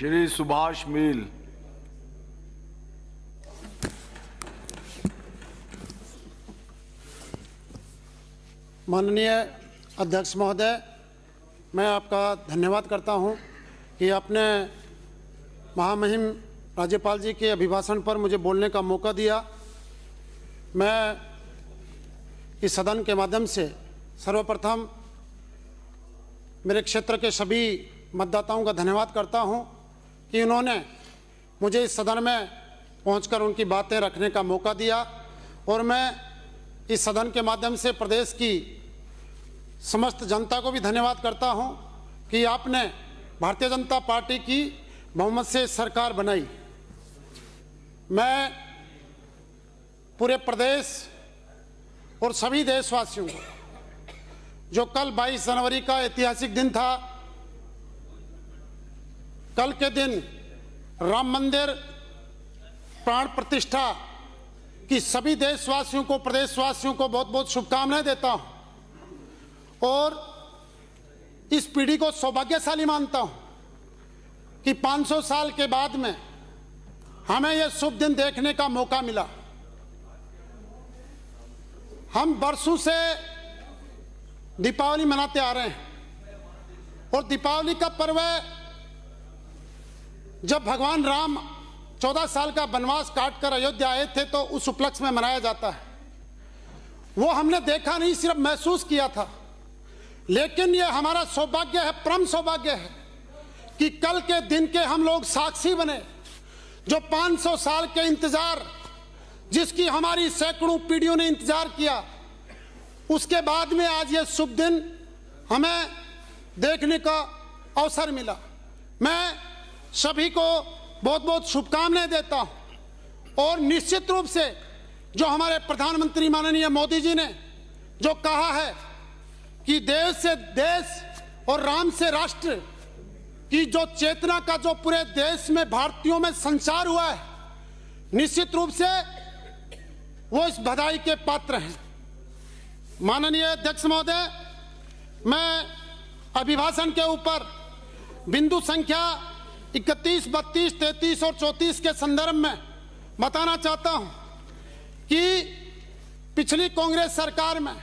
श्री सुभाष मील। माननीय अध्यक्ष महोदय, मैं आपका धन्यवाद करता हूं कि आपने महामहिम राज्यपाल जी के अभिभाषण पर मुझे बोलने का मौका दिया। मैं इस सदन के माध्यम से सर्वप्रथम मेरे क्षेत्र के सभी मतदाताओं का धन्यवाद करता हूं कि उन्होंने मुझे इस सदन में पहुंचकर उनकी बातें रखने का मौका दिया, और मैं इस सदन के माध्यम से प्रदेश की समस्त जनता को भी धन्यवाद करता हूं कि आपने भारतीय जनता पार्टी की बहुमत से सरकार बनाई। मैं पूरे प्रदेश और सभी देशवासियों को, जो कल 22 जनवरी का ऐतिहासिक दिन था, कल के दिन राम मंदिर प्राण प्रतिष्ठा की सभी देशवासियों को, प्रदेशवासियों को बहुत बहुत शुभकामनाएं देता हूं, और इस पीढ़ी को सौभाग्यशाली मानता हूं कि 500 साल के बाद में हमें यह शुभ दिन देखने का मौका मिला। हम वर्षों से दीपावली मनाते आ रहे हैं, और दीपावली का पर्व जब भगवान राम 14 साल का वनवास काटकर अयोध्या आए थे तो उस उपलक्ष्य में मनाया जाता है। वो हमने देखा नहीं, सिर्फ महसूस किया था। लेकिन ये हमारा सौभाग्य है, परम सौभाग्य है कि कल के दिन के हम लोग साक्षी बने। जो 500 साल के इंतजार, जिसकी हमारी सैकड़ों पीढ़ियों ने इंतजार किया, उसके बाद में आज ये शुभ दिन हमें देखने का अवसर मिला। मैं सभी को बहुत बहुत शुभकामनाएं देता हूं, और निश्चित रूप से जो हमारे प्रधानमंत्री माननीय मोदी जी ने जो कहा है कि देश से देश और राम से राष्ट्र की जो चेतना का जो पूरे देश में भारतीयों में संचार हुआ है, निश्चित रूप से वो इस बधाई के पात्र हैं। माननीय अध्यक्ष महोदय, मैं अभिभाषण के ऊपर बिंदु संख्या 31, 32, 33 और 34 के संदर्भ में बताना चाहता हूं कि पिछली कांग्रेस सरकार में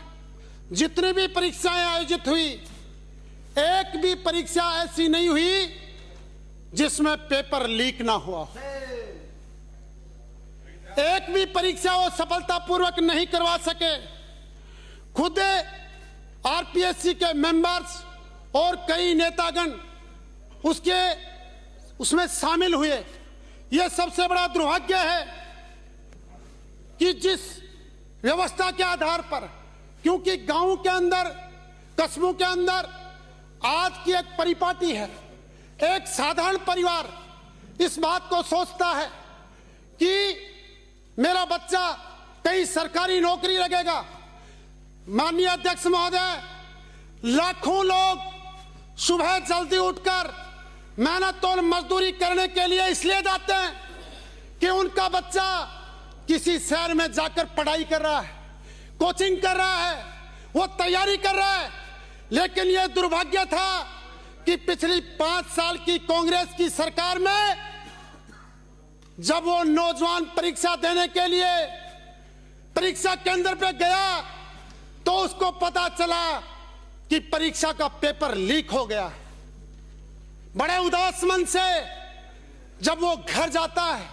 जितनी भी परीक्षाएं आयोजित हुई, एक भी परीक्षा ऐसी नहीं हुई जिसमें पेपर लीक ना हुआ। एक भी परीक्षा वो सफलतापूर्वक नहीं करवा सके। खुद आरपीएससी के मेंबर्स और कई नेतागण उसमें शामिल हुए। यह सबसे बड़ा दुर्भाग्य है कि जिस व्यवस्था के आधार पर, क्योंकि गांव के अंदर, कस्बों के अंदर आज की एक परिपाटी है, एक साधारण परिवार इस बात को सोचता है कि मेरा बच्चा कहीं सरकारी नौकरी लगेगा। माननीय अध्यक्ष महोदय, लाखों लोग सुबह जल्दी उठकर मेहनत और मजदूरी करने के लिए इसलिए जाते हैं कि उनका बच्चा किसी शहर में जाकर पढ़ाई कर रहा है, कोचिंग कर रहा है, वो तैयारी कर रहा है। लेकिन यह दुर्भाग्य था कि पिछली 5 साल की कांग्रेस की सरकार में जब वो नौजवान परीक्षा देने के लिए परीक्षा केंद्र पे गया तो उसको पता चला कि परीक्षा का पेपर लीक हो गया। बड़े उदास मन से जब वो घर जाता है,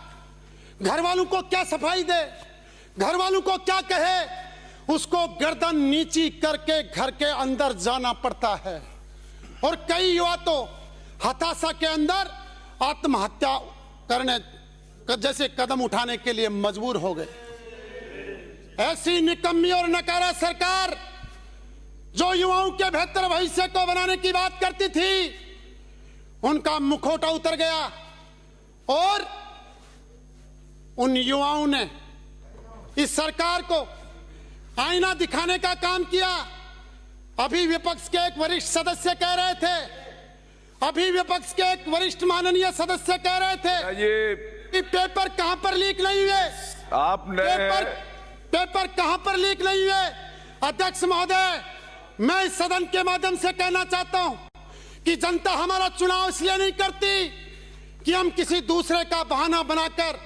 घर वालों को क्या सफाई दे, घर वालों को क्या कहे, उसको गर्दन नीची करके घर के अंदर जाना पड़ता है। और कई युवा तो हताशा के अंदर आत्महत्या करने जैसे कदम उठाने के लिए मजबूर हो गए। ऐसी निकम्मी और नकारा सरकार जो युवाओं के बेहतर भविष्य को बनाने की बात करती थी, उनका मुखौटा उतर गया और उन युवाओं ने इस सरकार को आईना दिखाने का काम किया। अभी विपक्ष के एक वरिष्ठ सदस्य कह रहे थे, अभी विपक्ष के एक वरिष्ठ माननीय सदस्य कह रहे थे कि पेपर कहां पर लीक नहीं हुए, पेपर कहां पर लीक नहीं हुए। अध्यक्ष महोदय, मैं इस सदन के माध्यम से कहना चाहता हूं कि जनता हमारा चुनाव इसलिए नहीं करती कि हम किसी दूसरे का बहाना बनाकर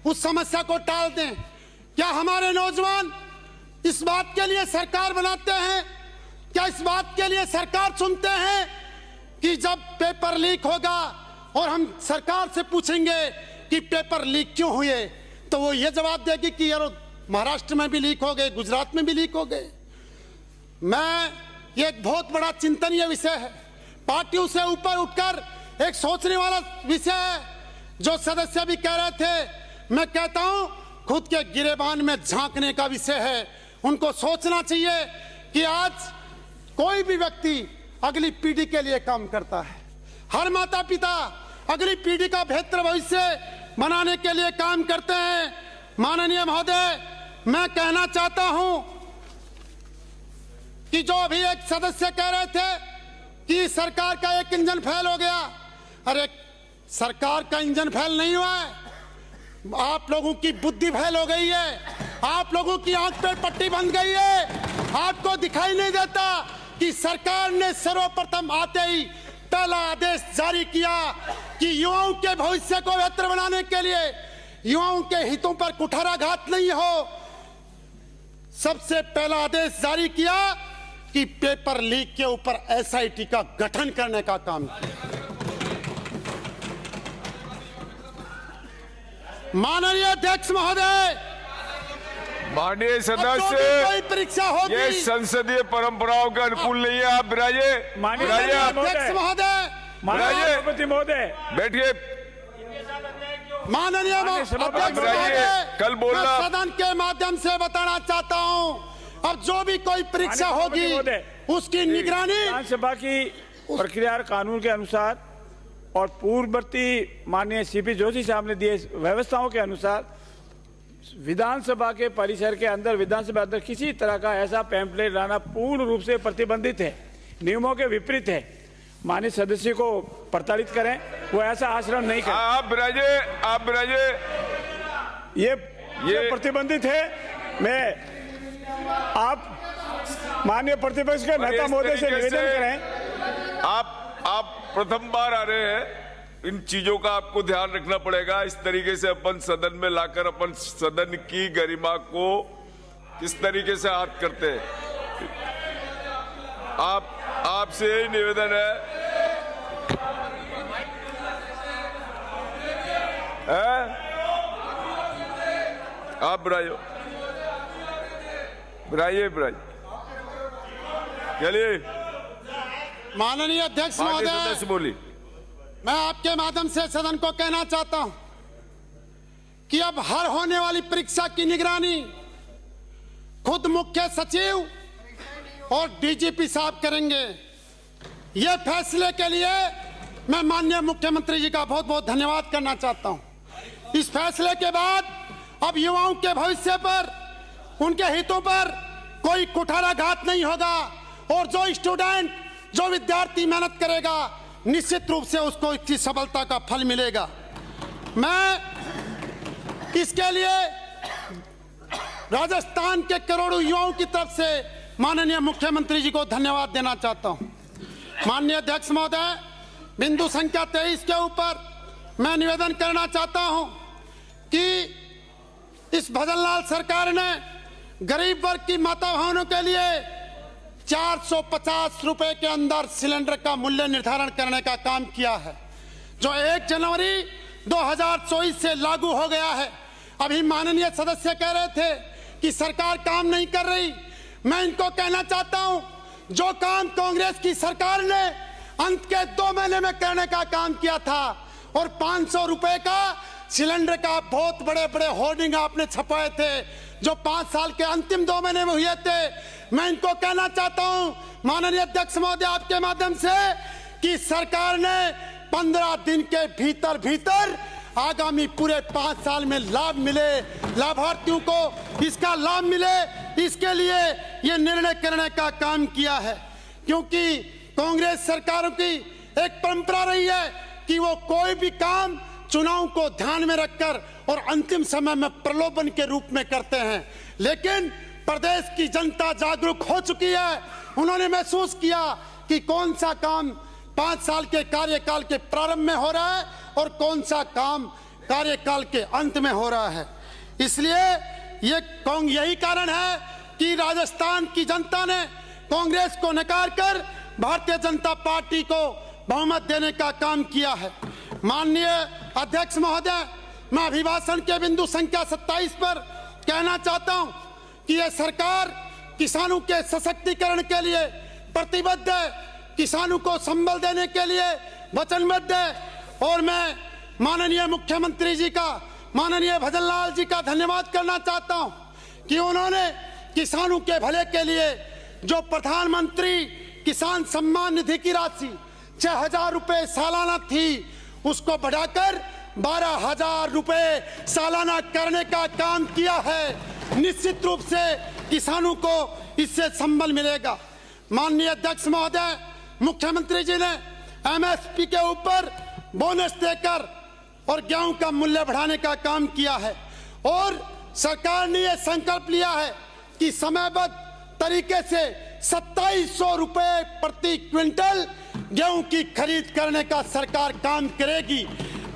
उस समस्या को टाल दें। क्या हमारे नौजवान इस बात के लिए सरकार बनाते हैं? क्या इस बात के लिए सरकार चुनते हैं कि जब पेपर लीक होगा और हम सरकार से पूछेंगे कि पेपर लीक क्यों हुए, तो वो ये जवाब देगी कि यार महाराष्ट्र में भी लीक हो गए, गुजरात में भी लीक हो गए। ये एक बहुत बड़ा चिंतनीय विषय है, पार्टियों से ऊपर उठकर एक सोचने वाला विषय है। जो सदस्य भी कह रहे थे, मैं कहता हूं खुद के गिरेबान में झांकने का विषय है। उनको सोचना चाहिए कि आज कोई भी व्यक्ति अगली पीढ़ी के लिए काम करता है। हर माता पिता अगली पीढ़ी का बेहतर भविष्य बनाने के लिए काम करते हैं। माननीय महोदय, मैं कहना चाहता हूं कि जो अभी एक सदस्य कह रहे थे कि सरकार का एक इंजन फेल हो गया, अरे सरकार का इंजन फेल नहीं हुआ है, आप लोगों की बुद्धि फेल हो गई है, आप लोगों की आंख पे पट्टी बंध गई है। आपको दिखाई नहीं देता कि सरकार ने सर्वप्रथम आते ही पहला आदेश जारी किया कि युवाओं के भविष्य को बेहतर बनाने के लिए, युवाओं के हितों पर कुठाराघात नहीं हो, सबसे पहला आदेश जारी किया कि पेपर लीक के ऊपर एसआईटी का गठन करने का काम किया। माननीय अध्यक्ष महोदय, माननीय सदस्य, कोई परीक्षा होगी, ये संसदीय परंपराओं के अनुकूल नहीं है। आप बिराजे, अध्यक्ष महोदय, सभापति महोदय बैठिए। माननीय अध्यक्ष महोदय, कल बोलना सदन के माध्यम से बताना चाहता हूं, अब जो भी कोई परीक्षा होगी उसकी निगरानी विधानसभा की प्रक्रिया कानून के अनुसार और पूर्ववर्ती माननीय सीपी जोशी साहब ने दिए व्यवस्थाओं के अनुसार विधानसभा के परिसर के अंदर, विधानसभा अंदर किसी तरह का ऐसा पैम्पलेट लाना पूर्ण रूप से प्रतिबंधित है, नियमों के विपरीत है। माननीय सदस्य को प्रताड़ित करें, वो ऐसा आचरण नहीं करें। आप बिराजे, ये प्रतिबंधित है। मैं आप माननीय प्रतिपक्ष के नेता महोदय से निवेदन करें। आप प्रथम बार आ रहे हैं, इन चीजों का आपको ध्यान रखना पड़ेगा। इस तरीके से अपन सदन में लाकर अपन सदन की गरिमा को किस तरीके से हाथ करते हैं। आपसे यही निवेदन है, आप बिराइए चलिए। माननीय अध्यक्ष महोदय, बोली, मैं आपके माध्यम से सदन को कहना चाहता हूं कि अब हर होने वाली परीक्षा की निगरानी खुद मुख्य सचिव और डीजीपी साहब करेंगे। यह फैसले के लिए मैं माननीय मुख्यमंत्री जी का बहुत बहुत धन्यवाद करना चाहता हूं। इस फैसले के बाद अब युवाओं के भविष्य पर, उनके हितों पर कोई कुठाराघात नहीं होगा और जो स्टूडेंट, जो विद्यार्थी मेहनत करेगा निश्चित रूप से उसको इसकी सफलता का फल मिलेगा। मैं इसके लिए राजस्थान के करोड़ों युवाओं की तरफ से माननीय मुख्यमंत्री जी को धन्यवाद देना चाहता हूं। माननीय अध्यक्ष महोदय, बिंदु संख्या 23 के ऊपर मैं निवेदन करना चाहता हूं कि इस भजनलाल सरकार ने गरीब वर्ग की माता बहनों के लिए 450 रुपए के अंदर सिलेंडर का मूल्य निर्धारण करने का काम किया है, जो 1 जनवरी 2024 से लागू हो गया है। अभी माननीय सदस्य कह रहे थे कि सरकार काम नहीं कर रही। मैं इनको कहना चाहता हूं, जो काम कांग्रेस की सरकार ने अंत के 2 महीने में करने का काम किया था और 500 रुपए का सिलेंडर का बहुत बड़े बड़े होर्डिंग आपने छपाए थे, जो 5 साल के अंतिम 2 महीने में हुए थे। मैं इनको कहना चाहता हूं माननीय अध्यक्ष महोदय आपके माध्यम से कि सरकार ने 15 दिन के भीतर भीतर आगामी पूरे 5 साल में लाभ मिले, लाभार्थियों को इसका लाभ मिले, इसके लिए ये निर्णय करने का काम किया है। क्योंकि कांग्रेस सरकारों की एक परंपरा रही है कि वो कोई भी काम चुनाव को ध्यान में रखकर और अंतिम समय में प्रलोभन के रूप में करते हैं। लेकिन प्रदेश की जनता जागरूक हो चुकी है। उन्होंने महसूस किया कि कौन सा काम 5 साल के कार्यकाल के प्रारंभ में हो रहा है और कौन सा काम कार्यकाल के अंत में हो रहा है। इसलिए यही कारण है कि राजस्थान की जनता ने कांग्रेस को नकार कर भारतीय जनता पार्टी को बहुमत देने का काम किया है। माननीय अध्यक्ष महोदय, मैं अभिभाषण के बिंदु संख्या 27 पर कहना चाहता हूं कि यह सरकार किसानों के सशक्तिकरण के लिए प्रतिबद्ध है, किसानों को संबल देने के लिए वचनबद्ध है। और मैं माननीय मुख्यमंत्री जी का, माननीय भजनलाल जी का धन्यवाद करना चाहता हूं कि उन्होंने किसानों के भले के लिए जो प्रधानमंत्री किसान सम्मान निधि की राशि 6,000 रुपए सालाना थी, उसको बढ़ाकर 12,000 रुपए सालाना करने का काम किया है। निश्चित रूप से किसानों को इससे संबल मिलेगा। माननीय अध्यक्ष महोदय, मुख्यमंत्री जी ने एमएसपी के ऊपर बोनस देकर और गेहूं का मूल्य बढ़ाने का काम किया है और सरकार ने यह संकल्प लिया है कि समयबद्ध तरीके से 2700 रुपए प्रति क्विंटल गेहूं की खरीद करने का सरकार काम करेगी।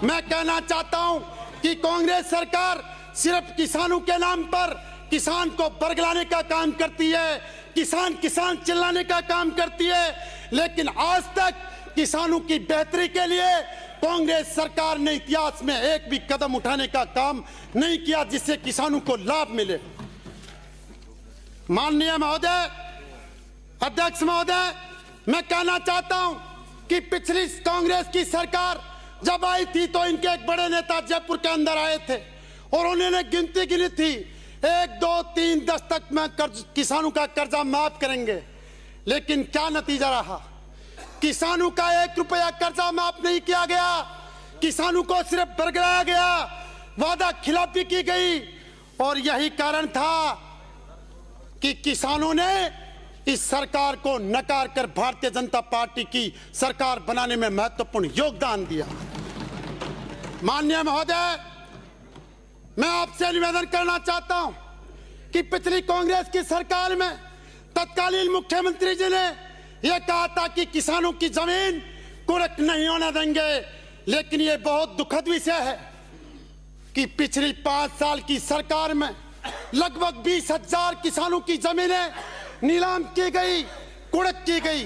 मैं कहना चाहता हूं कि कांग्रेस सरकार सिर्फ किसानों के नाम पर किसान को बरगलाने का काम करती है, किसान किसान चिल्लाने का काम करती है, लेकिन आज तक किसानों की बेहतरी के लिए कांग्रेस सरकार ने इतिहास में एक भी कदम उठाने का काम नहीं किया जिससे किसानों को लाभ मिले। माननीय महोदय, अध्यक्ष महोदय, मैं कहना चाहता हूं कि पिछली कांग्रेस की सरकार जब आई थी तो इनके एक बड़े नेता जयपुर के अंदर आए थे और उन्होंने गिनती गिनी थी 1, 2, 3, 10 तक में किसानों का कर्जा माफ करेंगे, लेकिन क्या नतीजा रहा? किसानों का 1 रुपया कर्जा माफ नहीं किया गया, किसानों को सिर्फ बरगलाया गया, वादा खिलाफी की गई और यही कारण था कि किसानों ने इस सरकार को नकार कर भारतीय जनता पार्टी की सरकार बनाने में महत्वपूर्ण योगदान दिया। माननीय महोदय, मैं आपसे निवेदन करना चाहता हूं कि पिछली कांग्रेस की सरकार में तत्कालीन मुख्यमंत्री जी ने यह कहा था कि किसानों की जमीन कुर्क नहीं होने देंगे, लेकिन यह बहुत दुखद विषय है कि पिछली 5 साल की सरकार में लगभग 20,000 किसानों की जमीनें नीलाम की गई, कुर्क की गई।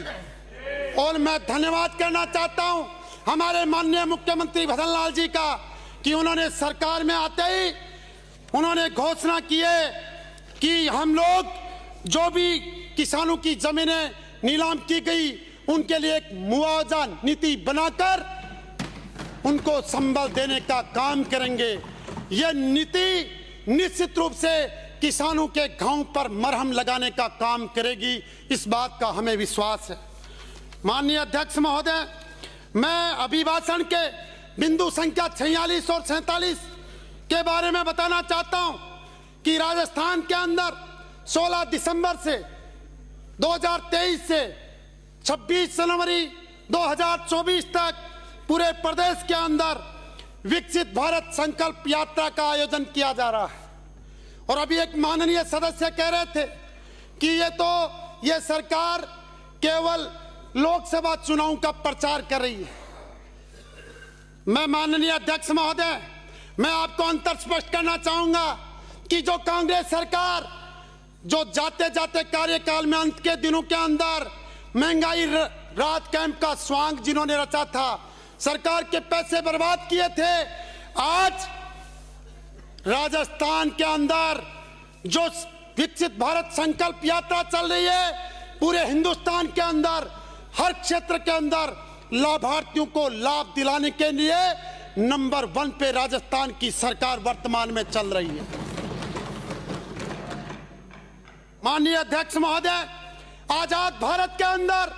और मैं धन्यवाद करना चाहता हूं हमारे माननीय मुख्यमंत्री भजनलाल जी का कि उन्होंने सरकार में आते ही उन्होंने घोषणा की है कि हम लोग जो भी किसानों की जमीनें नीलाम की गई उनके लिए एक मुआवजा नीति बनाकर उनको संबल देने का काम करेंगे। यह नीति निश्चित रूप से किसानों के घाव पर मरहम लगाने का काम करेगी, इस बात का हमें विश्वास है। माननीय अध्यक्ष महोदय, मैं अभिभाषण के बिंदु संख्या 46 और 47 के बारे में बताना चाहता हूं कि राजस्थान के अंदर 16 दिसंबर से 2023 से 26 जनवरी 2024 तक पूरे प्रदेश के अंदर विकसित भारत संकल्प यात्रा का आयोजन किया जा रहा है। और अभी एक माननीय सदस्य कह रहे थे कि ये सरकार केवल लोकसभा चुनाव का प्रचार कर रही है। मैं माननीय अध्यक्ष महोदय, मैं आपको अंतर स्पष्ट करना चाहूंगा कि जो कांग्रेस सरकार जो जाते जाते कार्यकाल में अंत के दिनों के अंदर महंगाई राहत कैंप का स्वांग जिन्होंने रचा था, सरकार के पैसे बर्बाद किए थे, आज राजस्थान के अंदर जो विकसित भारत संकल्प यात्रा चल रही है, पूरे हिंदुस्तान के अंदर हर क्षेत्र के अंदर लाभार्थियों को लाभ दिलाने के लिए नंबर 1 पे राजस्थान की सरकार वर्तमान में चल रही है। माननीय अध्यक्ष महोदय, आजाद भारत के अंदर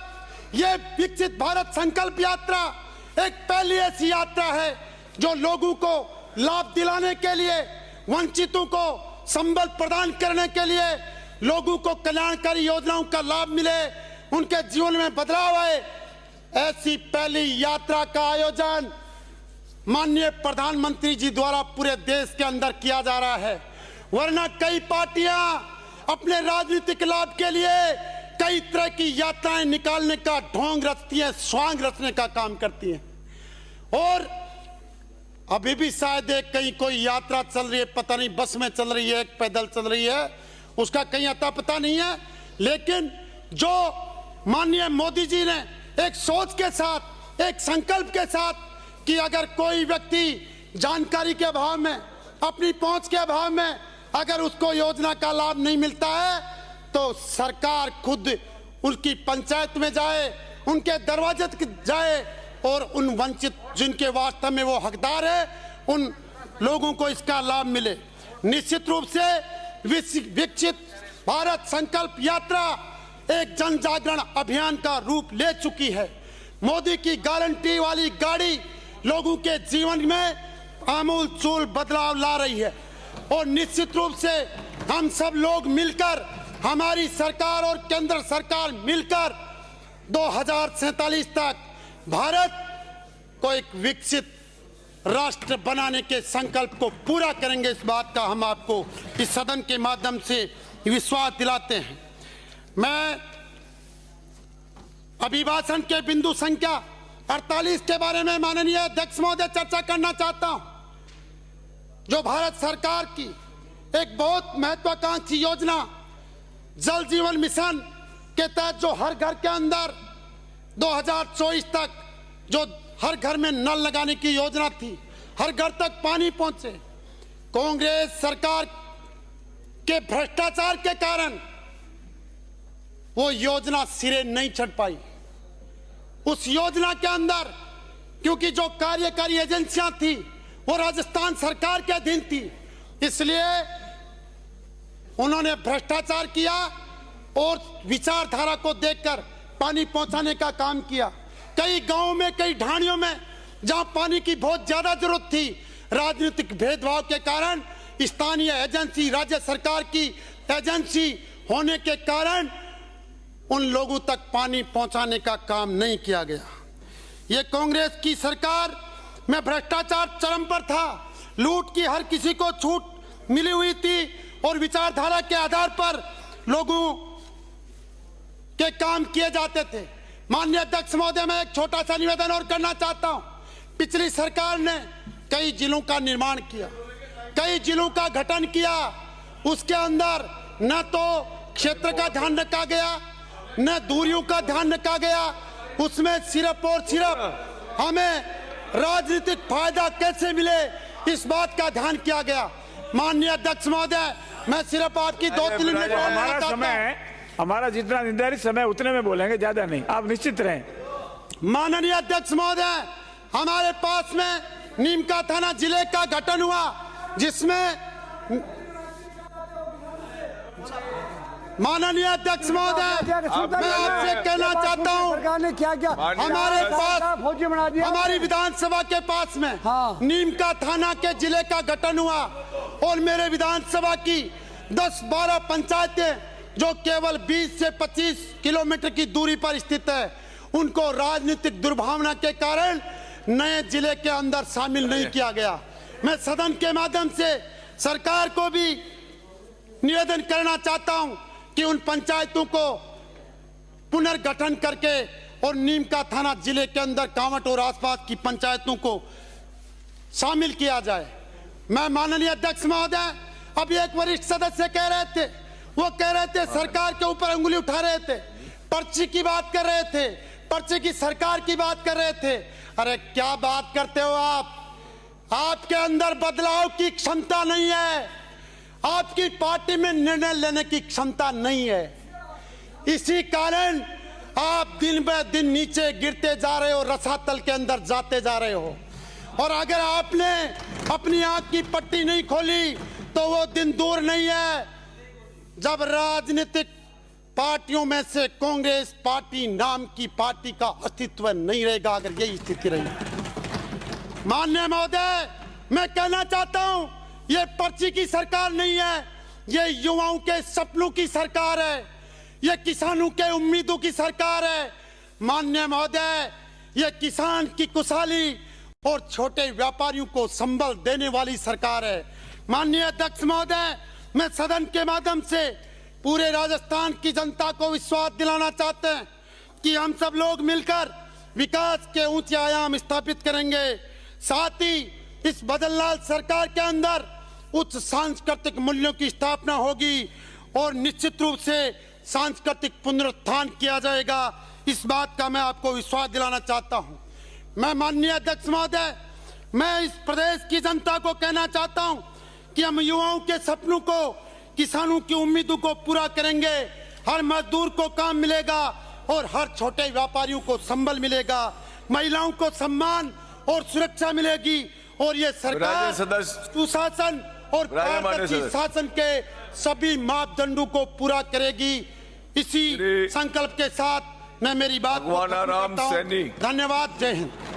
यह विकसित भारत संकल्प यात्रा एक पहली ऐसी यात्रा है जो लोगों को लाभ दिलाने के लिए, वंचितों को संबल प्रदान करने के लिए, लोगों को कल्याणकारी योजनाओं का लाभ मिले, उनके जीवन में बदलाव आए, ऐसी पहली यात्रा का आयोजन माननीय प्रधानमंत्री जी द्वारा पूरे देश के अंदर किया जा रहा है। वरना कई पार्टियां अपने राजनीतिक लाभ के लिए कई तरह की यात्राएं निकालने का ढोंग रचती हैं, स्वांग रचने का काम करती हैं। और अभी भी शायद एक कहीं कोई यात्रा चल रही है, पता नहीं बस में चल रही है, पैदल चल रही है, उसका कहीं अता पता नहीं है। लेकिन जो माननीय मोदी जी ने एक सोच के साथ, एक संकल्प के साथ कि अगर कोई व्यक्ति जानकारी के अभाव में, अपनी पहुंच के अभाव में अगर उसको योजना का लाभ नहीं मिलता है तो सरकार खुद उनकी पंचायत में जाए, उनके दरवाजे तक जाए और उन वंचित जिनके वास्तव में वो हकदार है उन लोगों को इसका लाभ मिले। निश्चित रूप से विकसित भारत संकल्प यात्रा एक जन जागरण अभियान का रूप ले चुकी है। मोदी की गारंटी वाली गाड़ी लोगों के जीवन में आमूल चूल बदलाव ला रही है और निश्चित रूप से हम सब लोग मिलकर, हमारी सरकार और केंद्र सरकार मिलकर 2047 तक भारत को एक विकसित राष्ट्र बनाने के संकल्प को पूरा करेंगे। इस बात का हम आपको इस सदन के माध्यम से विश्वास दिलाते हैं। मैं अभिभाषण के बिंदु संख्या 48 के बारे में माननीय अध्यक्ष महोदय चर्चा करना चाहता हूं, जो भारत सरकार की एक बहुत महत्वाकांक्षी योजना जल जीवन मिशन के तहत जो हर घर के अंदर 2024 तक जो हर घर में नल लगाने की योजना थी, हर घर तक पानी पहुंचे, कांग्रेस सरकार के भ्रष्टाचार के कारण वो योजना सिरे नहीं चढ़ पाई। उस योजना के अंदर क्योंकि जो कार्यकारी एजेंसियां थी वो राजस्थान सरकार के अधीन थी, इसलिए उन्होंने भ्रष्टाचार किया और विचारधारा को देखकर पानी पहुंचाने का काम किया। कई गांवों में, कई ढाणियों में जहां पानी की बहुत ज्यादा जरूरत थी, राजनीतिक भेदभाव के कारण स्थानीय एजेंसी, राज्य सरकार की एजेंसी होने के कारण उन लोगों तक पानी पहुंचाने का काम नहीं किया गया। ये कांग्रेस की सरकार में भ्रष्टाचार चरम पर था, लूट की हर किसी को छूट मिली हुई थी और विचारधारा के आधार पर लोगों के काम किए जाते थे। माननीय अध्यक्ष महोदय, मैं एक छोटा सा निवेदन और करना चाहता हूं। पिछली सरकार ने कई जिलों का निर्माण किया, कई जिलों का गठन किया, उसके अंदर न तो क्षेत्र का ध्यान रखा गया, न दूरियों का ध्यान रखा गया, उसमें सिर्फ और सिर्फ हमें राजनीतिक फायदा कैसे मिले इस बात का ध्यान किया गया। माननीय अध्यक्ष महोदय, मैं सिर्फ आपकी 2-3 मिनट हमारा समय, हमारा जितना निर्धारित समय उतने में बोलेंगे, ज्यादा नहीं, आप निश्चित रहें। माननीय अध्यक्ष महोदय, हमारे पास में नीमका थाना जिले का गठन हुआ, जिसमें माननीय अध्यक्ष महोदय, मैं आपसे कहना चाहता हूं, सरकार ने क्या किया? हमारे पास फौजी बना दिया। हमारी विधानसभा के पास में नीमका थाना के जिले का गठन हुआ और मेरे विधानसभा की 10-12 पंचायतें जो केवल 20 से 25 किलोमीटर की दूरी पर स्थित है, उनको राजनीतिक दुर्भावना के कारण नए जिले के अंदर शामिल नहीं किया गया। मैं सदन के माध्यम से सरकार को भी निवेदन करना चाहता हूं कि उन पंचायतों को पुनर्गठन करके और नीमका थाना जिले के अंदर कांवट और आसपास की पंचायतों को शामिल किया जाए। मैं माननीय अध्यक्ष महोदय, अभी एक वरिष्ठ सदस्य कह रहे थे, वो कह रहे थे सरकार के ऊपर अंगुली उठा रहे थे, पर्ची की बात कर रहे थे, पर्ची की सरकार की बात कर रहे थे। अरे क्या बात करते हो आप? आपके अंदर बदलाव की क्षमता नहीं है, आपकी पार्टी में निर्णय लेने की क्षमता नहीं है, इसी कारण आप दिन ब दिन नीचे गिरते जा रहे हो, रसातल के अंदर जाते जा रहे हो। और अगर आपने अपनी आंख की पट्टी नहीं खोली तो वो दिन दूर नहीं है जब राजनीतिक पार्टियों में से कांग्रेस पार्टी नाम की पार्टी का अस्तित्व नहीं रहेगा, अगर यही स्थिति रही। माननीय महोदय, मैं कहना चाहता हूं, ये पर्ची की सरकार नहीं है, ये युवाओं के सपनों की सरकार है, ये किसानों के उम्मीदों की सरकार है। माननीय महोदय, ये किसान की खुशहाली और छोटे व्यापारियों को संबल देने वाली सरकार है। माननीय अध्यक्ष महोदय, मैं सदन के माध्यम से पूरे राजस्थान की जनता को विश्वास दिलाना चाहते हैं कि हम सब लोग मिलकर विकास के ऊंचे आयाम स्थापित करेंगे। साथ ही इस बदललाल सरकार के अंदर उच्च सांस्कृतिक मूल्यों की स्थापना होगी और निश्चित रूप से सांस्कृतिक पुनरुत्थान किया जाएगा। इस बात का मैं आपको विश्वास दिलाना चाहता हूं। मैं माननीय अध्यक्ष महोदय, मैं इस प्रदेश की जनता को कहना चाहता हूं कि हम युवाओं के सपनों को, किसानों की उम्मीदों को पूरा करेंगे। हर मजदूर को काम मिलेगा और हर छोटे व्यापारियों को संबल मिलेगा। महिलाओं को सम्मान और सुरक्षा मिलेगी और ये सरकार सुशासन और पारदर्शी शासन के सभी मापदंडों को पूरा करेगी। इसी संकल्प के साथ मैं मेरी बात को खत्म करता हूं। धन्यवाद। जय हिंद।